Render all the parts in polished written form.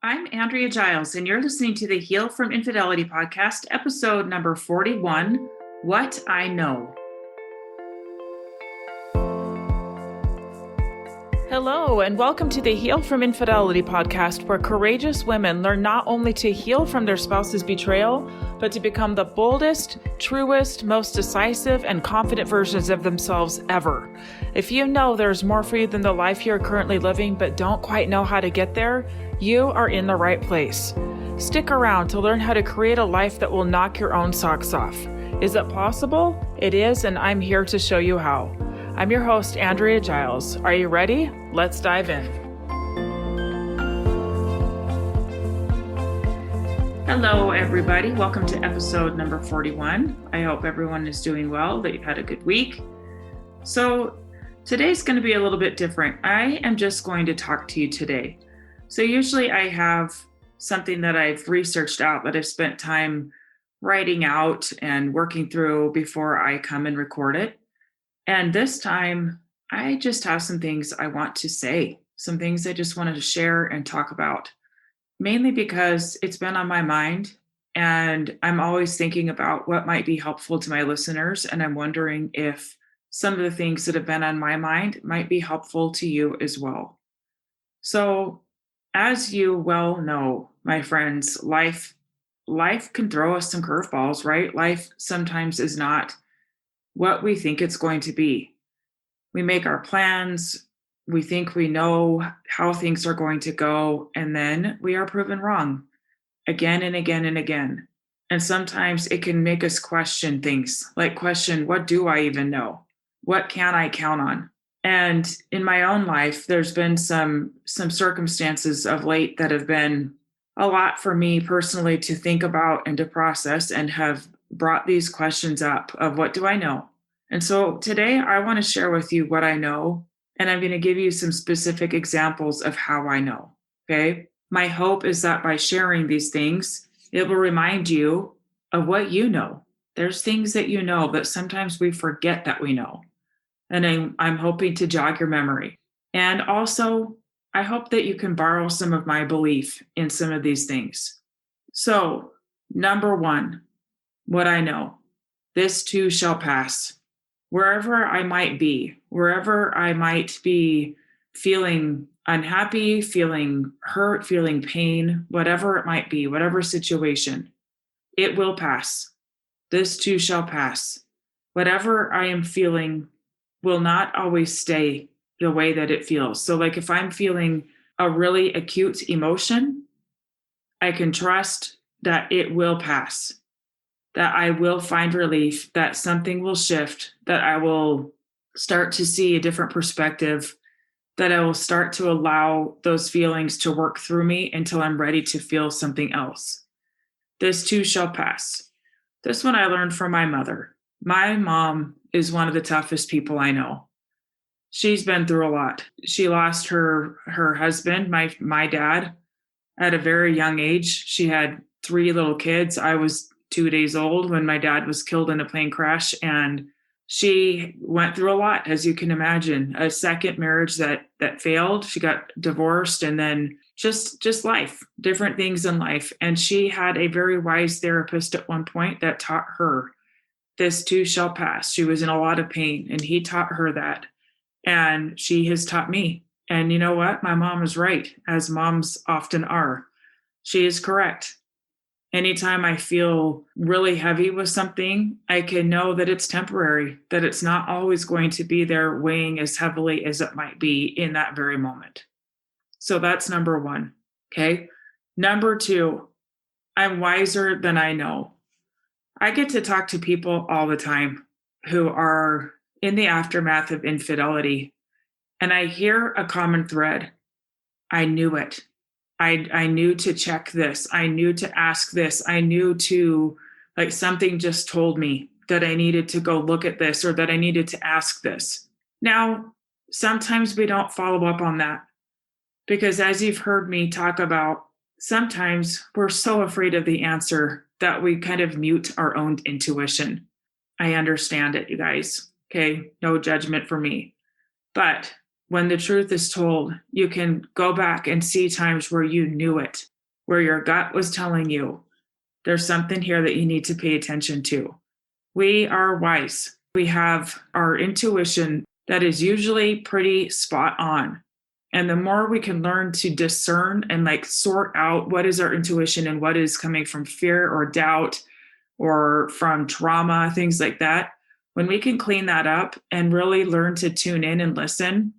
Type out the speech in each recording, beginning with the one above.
I'm Andrea Giles, and you're listening to the Heal from Infidelity podcast, episode number 41, What I Know. Hello, and welcome to the Heal from Infidelity podcast, where courageous women learn not only to heal from their spouse's betrayal, but to become the boldest, truest, most decisive, and confident versions of themselves ever. If you know there's more for you than the life you're currently living, but don't quite know how to get there, you are in the right place. Stick around to learn how to create a life that will knock your own socks off. Is it possible? It is, and I'm here to show you how. I'm your host, Andrea Giles. Are you ready? Let's dive in. Hello, everybody. Welcome to episode number 41. I hope everyone is doing well, that you've had a good week. So today's going to be a little bit different. I am just going to talk to you today. So usually I have something that I've researched out that I've spent time writing out and working through before I come and record it. And this time I just have some things I want to say, some things I just wanted to share and talk about, mainly because it's been on my mind and I'm always thinking about what might be helpful to my listeners. And I'm wondering if some of the things that have been on my mind might be helpful to you as well. So, as you well know, my friends, life can throw us some curveballs, right? Life sometimes is not what we think it's going to be. We make our plans, we think we know how things are going to go, and then we are proven wrong again and again and again. And sometimes it can make us question things, like question, what do I even know? What can I count on? And in my own life, there's been some circumstances of late that have been a lot for me personally to think about and to process, and have brought these questions up of what do I know? And so today I want to share with you what I know, and I'm going to give you some specific examples of how I know. Okay. My hope is that by sharing these things, it will remind you of what you know. There's things that you know that sometimes we forget that we know. And I'm hoping to jog your memory. And also, I hope that you can borrow some of my belief in some of these things. So, number one, what I know, this too shall pass. Wherever I might be, wherever I might be feeling unhappy, feeling hurt, feeling pain, whatever it might be, whatever situation, it will pass. This too shall pass. Whatever I am feeling will not always stay the way that it feels. So like if I'm feeling a really acute emotion, I can trust that it will pass, that I will find relief, that something will shift, that I will start to see a different perspective, that I will start to allow those feelings to work through me until I'm ready to feel something else. This too shall pass. This one I learned from my mother. My mom is one of the toughest people I know. She's been through a lot. She lost her husband, my dad, at a very young age. She had 3 little kids. I was 2 days old when my dad was killed in a plane crash, and she went through a lot, as you can imagine. A second marriage that failed. She got divorced, and then just life, different things in life. And she had a very wise therapist at one point that taught her, this too shall pass. She was in a lot of pain, and he taught her that. And she has taught me. And you know what? My mom is right, as moms often are. She is correct. Anytime I feel really heavy with something, I can know that it's temporary, that it's not always going to be there weighing as heavily as it might be in that very moment. So that's number one. Okay. Number two, I'm wiser than I know. I get to talk to people all the time who are in the aftermath of infidelity, and I hear a common thread. I knew it. I knew to check this. I knew to ask this. I knew to, like, something just told me that I needed to go look at this, or that I needed to ask this. Now, sometimes we don't follow up on that, because as you've heard me talk about, sometimes we're so afraid of the answer that we kind of mute our own intuition. I understand it, you guys. Okay, no judgment for me. But when the truth is told, you can go back and see times where you knew it. where your gut was telling you there's something here that you need to pay attention to. We are wise. We have our intuition that is usually pretty spot on. And the more we can learn to discern and sort out what is our intuition and what is coming from fear or doubt or from trauma, things like that, when we can clean that up and really learn to tune in and listen,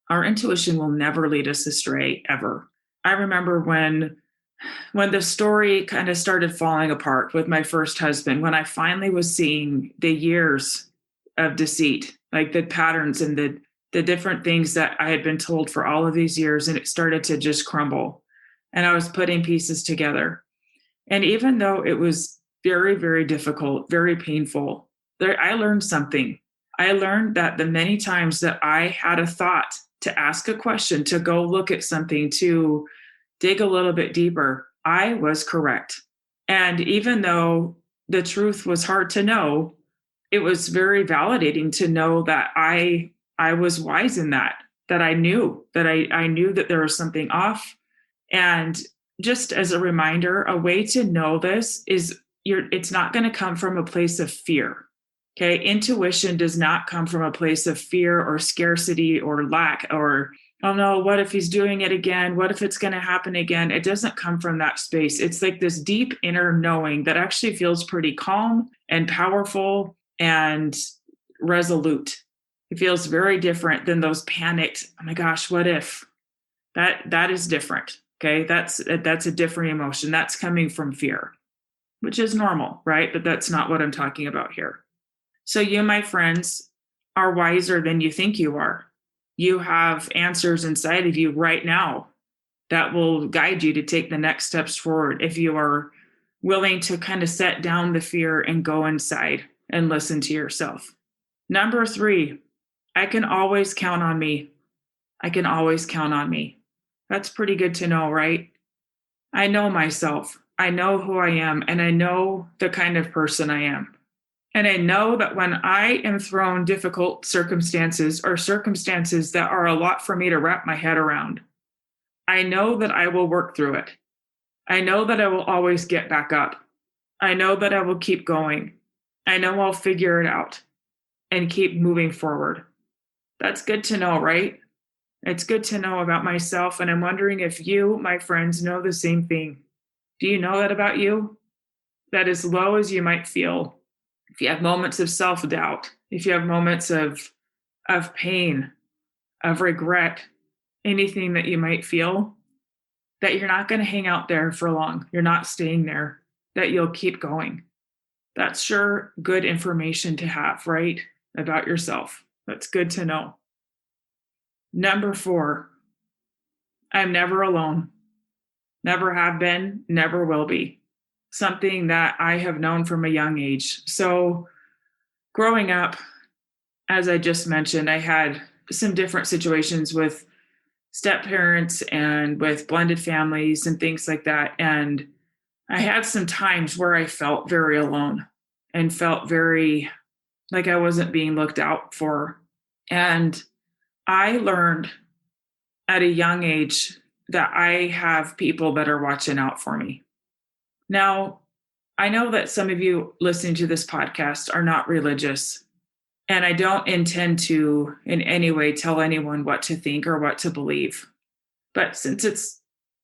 our intuition will never lead us astray, ever. I remember when the story kind of started falling apart with my first husband, when I finally was seeing the years of deceit, like the patterns and the different things that I had been told for all of these years, and it started to just crumble. And I was putting pieces together. And even though it was very, very difficult, very painful, I learned something. I learned that the many times that I had a thought to ask a question, to go look at something, to dig a little bit deeper, I was correct. And even though the truth was hard to know, it was very validating to know that I was wise in that I knew that there was something off. And just as a reminder, a way to know this is it's not going to come from a place of fear. Okay. Intuition does not come from a place of fear or scarcity or lack or, oh no, what if he's doing it again? What if it's going to happen again? It doesn't come from that space. It's like this deep inner knowing that actually feels pretty calm and powerful and resolute. It feels very different than those panicked, oh my gosh, what if? That is different. Okay. That's a different emotion. That's coming from fear, which is normal, right? But that's not what I'm talking about here. So you, my friends, are wiser than you think you are. You have answers inside of you right now that will guide you to take the next steps forward if you are willing to kind of set down the fear and go inside and listen to yourself. Number 3, I can always count on me. I can always count on me. That's pretty good to know, right? I know myself. I know who I am, and I know the kind of person I am. And I know that when I am thrown difficult circumstances or circumstances that are a lot for me to wrap my head around, I know that I will work through it. I know that I will always get back up. I know that I will keep going. I know I'll figure it out and keep moving forward. That's good to know, right? It's good to know about myself. And I'm wondering if you, my friends, know the same thing. Do you know that about you? That as low as you might feel, if you have moments of self-doubt, if you have moments of pain, of regret, anything that you might feel, that you're not going to hang out there for long. You're not staying there, that you'll keep going. That's sure good information to have, right? About yourself. That's good to know. Number 4, I'm never alone. Never have been, never will be. Something that I have known from a young age. So growing up, as I just mentioned, I had some different situations with step parents and with blended families and things like that. And I had some times where I felt very alone and felt very like I wasn't being looked out for. And I learned at a young age that I have people that are watching out for me. Now, I know that some of you listening to this podcast are not religious, and I don't intend to in any way tell anyone what to think or what to believe. But since it's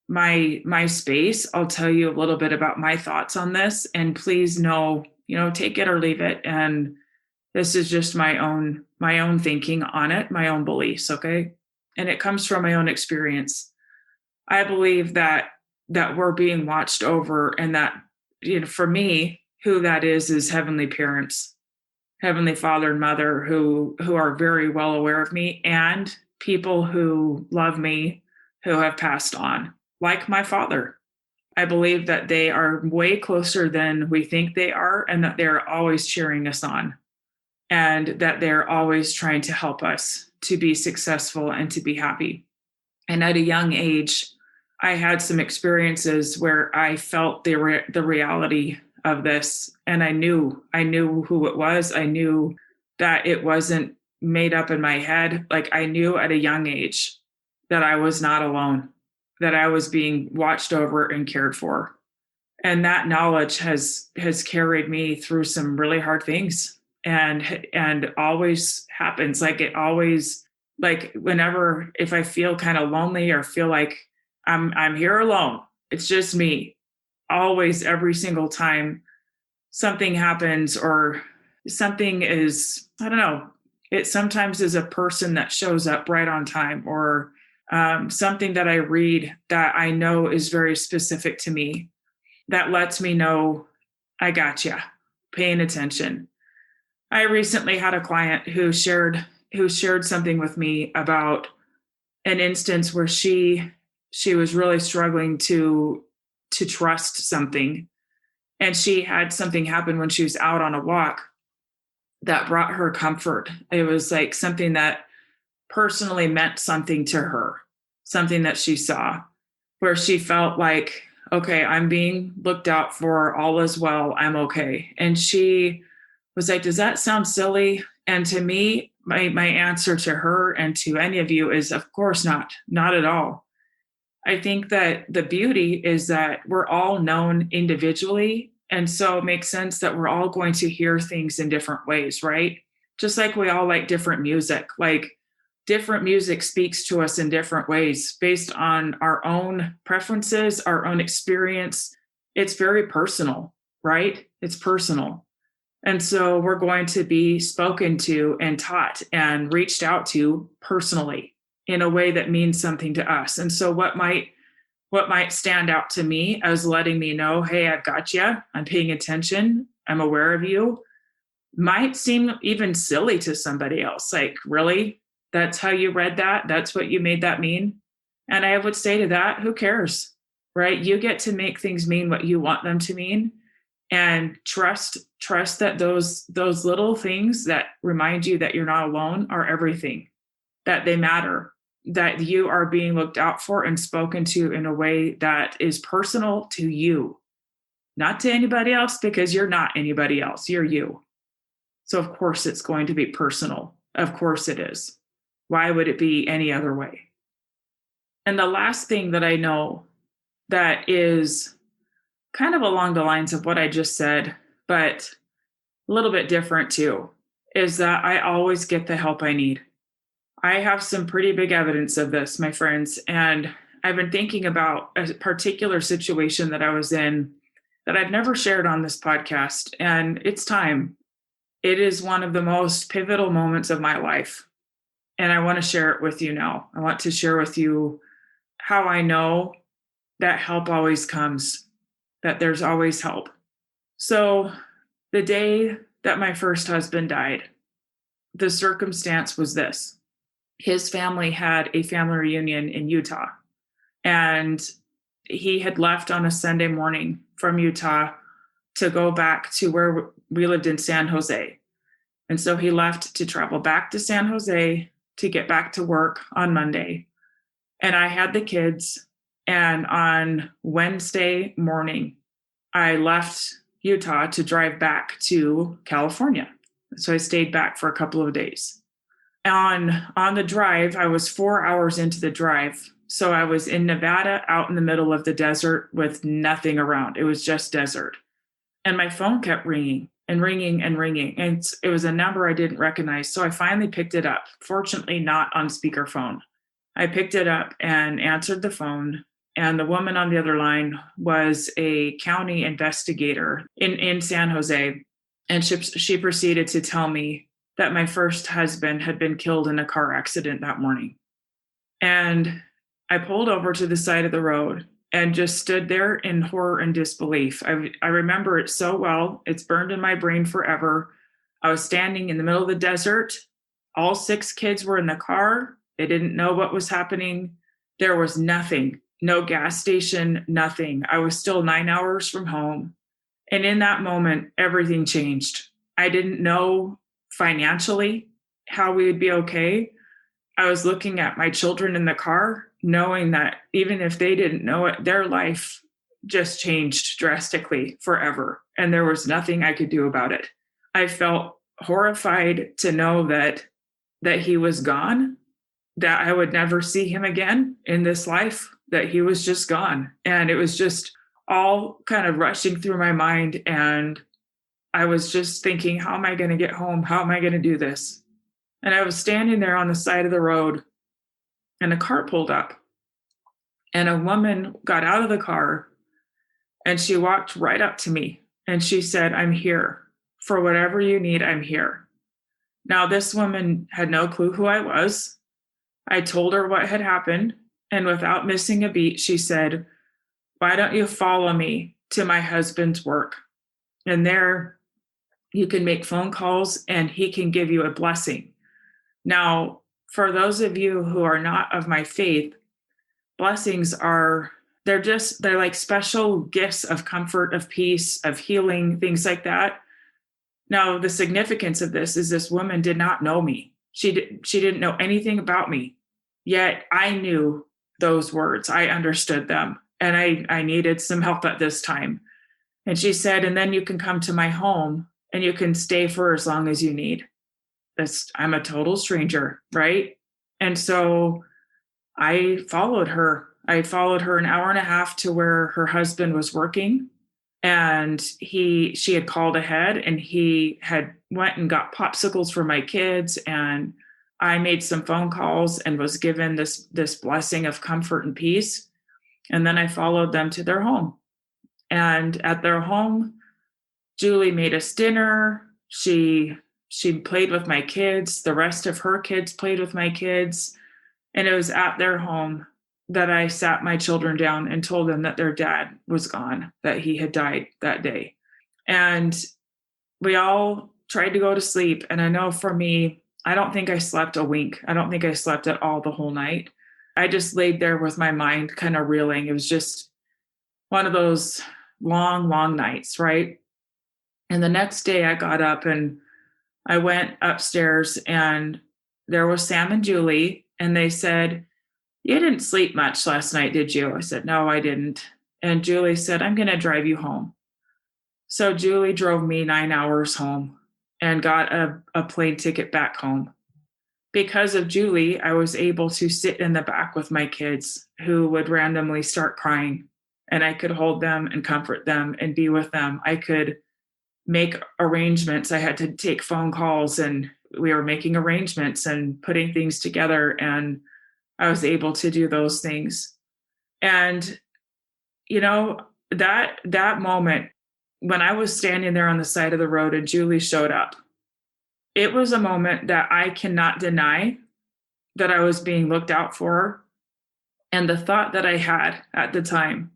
my space, I'll tell you a little bit about my thoughts on this, and please know, take it or leave it. And this is just my own thinking on it, my own beliefs, okay? And it comes from my own experience. I believe that we're being watched over, and that, for me, who that is heavenly parents, heavenly father and mother who are very well aware of me, and people who love me, who have passed on, like my father. I believe that they are way closer than we think they are, and that they're always cheering us on, and that they're always trying to help us to be successful and to be happy. And at a young age, I had some experiences where I felt the reality of this, and I knew who it was. I knew that it wasn't made up in my head. Like, I knew at a young age that I was not alone. that I was being watched over and cared for. And that knowledge has carried me through some really hard things, and always happens. Like it always, like whenever, if I feel kind of lonely or feel like I'm here alone, it's just me. Always, every single time something happens or something is, I don't know, it sometimes is a person that shows up right on time, or something that I read that I know is very specific to me, that lets me know I got you, paying attention. I recently had a client who shared something with me about an instance where she was really struggling to trust something, and she had something happen when she was out on a walk that brought her comfort. It was like something that personally meant something to her, something that she saw, where she felt like, okay, I'm being looked out for, all is well, I'm okay. And she was like, does that sound silly? And to me, my answer to her and to any of you is, of course not, not at all. I think that the beauty is that we're all known individually. And so it makes sense that we're all going to hear things in different ways, right? Just like we all like different music, like different music speaks to us in different ways based on our own preferences, our own experience. It's very personal, right? It's personal. And so we're going to be spoken to and taught and reached out to personally in a way that means something to us. And so what might stand out to me as letting me know, hey, I've got you, I'm paying attention, I'm aware of you, might seem even silly to somebody else. Like, really? That's how you read that? That's what you made that mean? And I would say to that, who cares, right? You get to make things mean what you want them to mean, and trust that those little things that remind you that you're not alone are everything, that they matter, that you are being looked out for and spoken to in a way that is personal to you, not to anybody else, because you're not anybody else, you're you. So of course it's going to be personal. Of course it is. Why would it be any other way? And the last thing that I know that is kind of along the lines of what I just said, but a little bit different too, is that I always get the help I need. I have some pretty big evidence of this, my friends. And I've been thinking about a particular situation that I was in that I've never shared on this podcast. And it's time. It is one of the most pivotal moments of my life. And I want to share it with you now. I want to share with you how I know that help always comes, that there's always help. So the day that my first husband died, the circumstance was this. His family had a family reunion in Utah, and he had left on a Sunday morning from Utah to go back to where we lived in San Jose. And so he left to travel back to San Jose to get back to work on Monday. And I had the kids. And on Wednesday morning, I left Utah to drive back to California. So I stayed back for a couple of days. On the drive, I was 4 hours into the drive. So I was in Nevada, out in the middle of the desert with nothing around. It was just desert. And my phone kept ringing and ringing and ringing. And it was a number I didn't recognize. So I finally picked it up, fortunately not on speakerphone. I picked it up and answered the phone. And the woman on the other line was a county investigator in San Jose. And she proceeded to tell me that my first husband had been killed in a car accident that morning. And I pulled over to the side of the road and just stood there in horror and disbelief. I remember it so well. It's burned in my brain forever. I was standing in the middle of the desert. All 6 kids were in the car. They didn't know what was happening. There was nothing, no gas station, nothing. I was still 9 hours from home. And in that moment, everything changed. I didn't know financially how we would be okay. I was looking at my children in the car, knowing that even if they didn't know it, their life just changed drastically forever. And there was nothing I could do about it. I felt horrified to know that he was gone, that I would never see him again in this life. that he was just gone. And it was just all kind of rushing through my mind. And I was just thinking, how am I going to get home? How am I going to do this? And I was standing there on the side of the road, and a car pulled up, and a woman got out of the car, and she walked right up to me, and she said, "I'm here. For whatever you need, I'm here." Now, this woman had no clue who I was. I told her what had happened, and without missing a beat, she said, "Why don't you follow me to my husband's work? And there you can make phone calls, and he can give you a blessing." Now, for those of you who are not of my faith, blessings are, they're like special gifts of comfort, of peace, of healing, things like that. Now, the significance of this is this woman did not know me. She didn't know anything about me. Yet I knew those words. I understood them. And I needed some help at this time. And she said, "And then you can come to my home and you can stay for as long as you need." I'm a total stranger, right? And so I followed her. I followed her an hour and a half to where her husband was working. And she had called ahead, and he had went and got popsicles for my kids. And I made some phone calls and was given this blessing of comfort and peace. And then I followed them to their home. And at their home, Julie made us dinner. She played with my kids. The rest of her kids played with my kids. And it was at their home that I sat my children down and told them that their dad was gone, that he had died that day. And we all tried to go to sleep. And I know for me, I don't think I slept a wink. I don't think I slept at all the whole night. I just laid there with my mind kind of reeling. It was just one of those long, long nights, right? And the next day I got up and I went upstairs, and there was Sam and Julie, and they said, "You didn't sleep much last night, did you?" I said, "No, I didn't." And Julie said, "I'm going to drive you home." So Julie drove me 9 hours home and got a plane ticket back home. Because of Julie, I was able to sit in the back with my kids who would randomly start crying, and I could hold them and comfort them and be with them. I could make arrangements. I had to take phone calls, and we were making arrangements and putting things together. And I was able to do those things. And, that moment when I was standing there on the side of the road and Julie showed up, it was a moment that I cannot deny that I was being looked out for. And the thought that I had at the time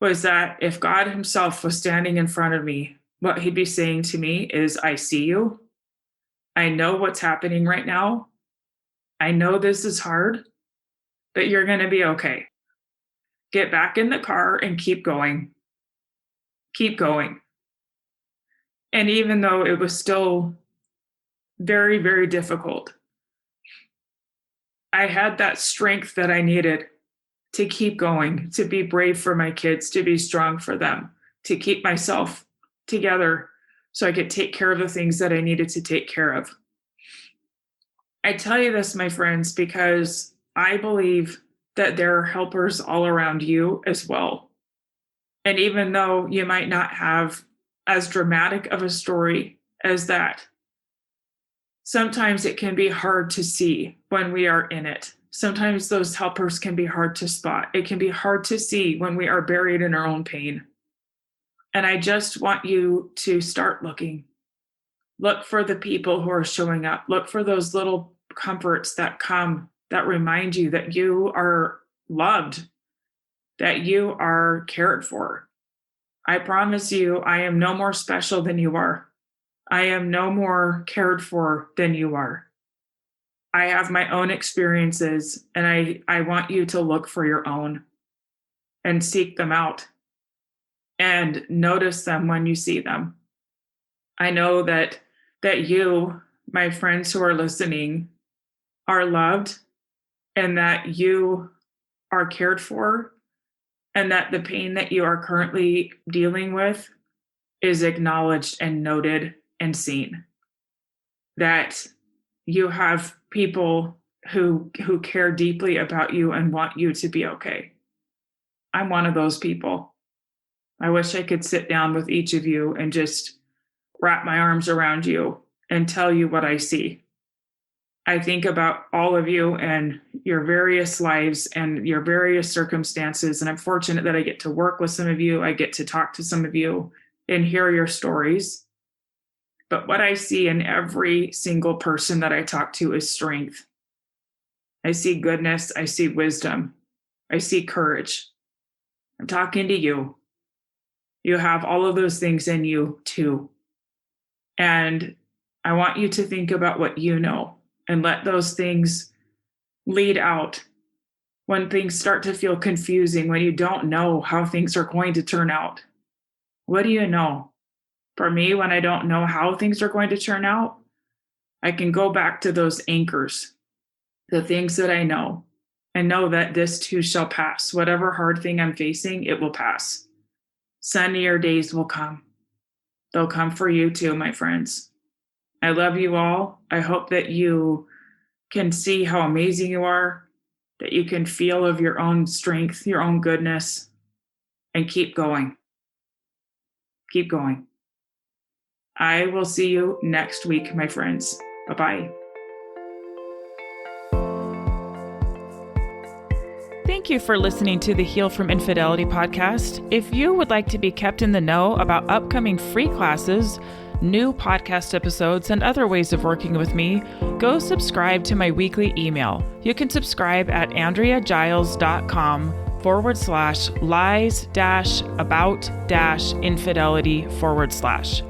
was that if God himself was standing in front of me, what he'd be saying to me is, "I see you. I know what's happening right now. I know this is hard, but you're going to be okay. Get back in the car and keep going. Keep going." And even though it was still very, very difficult, I had that strength that I needed to keep going, to be brave for my kids, to be strong for them, to keep myself together so I could take care of the things that I needed to take care of. I tell you this, my friends, because I believe that there are helpers all around you as well. And even though you might not have as dramatic of a story as that, sometimes it can be hard to see when we are in it. Sometimes those helpers can be hard to spot. It can be hard to see when we are buried in our own pain. And I just want you to start looking. Look for the people who are showing up. Look for those little comforts that come that remind you that you are loved, that you are cared for. I promise you, I am no more special than you are. I am no more cared for than you are. I have my own experiences, and I want you to look for your own and seek them out and notice them when you see them. I know that you, my friends who are listening, are loved, and that you are cared for, and that the pain that you are currently dealing with is acknowledged and noted and seen. That you have people who care deeply about you and want you to be okay. I'm one of those people. I wish I could sit down with each of you and just wrap my arms around you and tell you what I see. I think about all of you and your various lives and your various circumstances. And I'm fortunate that I get to work with some of you. I get to talk to some of you and hear your stories. But what I see in every single person that I talk to is strength. I see goodness. I see wisdom. I see courage. I'm talking to you. You have all of those things in you too. And I want you to think about what you know and let those things lead out when things start to feel confusing, when you don't know how things are going to turn out. What do you know? For me, when I don't know how things are going to turn out, I can go back to those anchors, the things that I know, and know that this too shall pass. Whatever hard thing I'm facing, it will pass. Sunnier days will come. They'll come for you too, my friends. I love you all. I hope that you can see how amazing you are, that you can feel of your own strength, your own goodness, and keep going. Keep going. I will see you next week, my friends. Bye-bye. Thank you for listening to the Heal from Infidelity podcast. If you would like to be kept in the know about upcoming free classes, new podcast episodes, and other ways of working with me, go subscribe to my weekly email. You can subscribe at AndreaGiles.com/lies-about-infidelity/.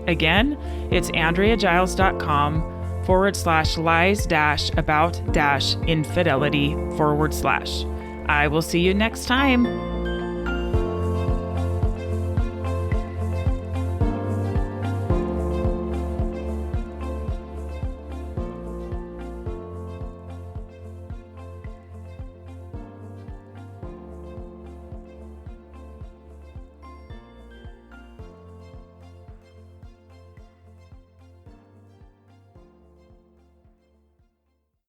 Again, it's AndreaGiles.com/lies-about-infidelity/. I will see you next time.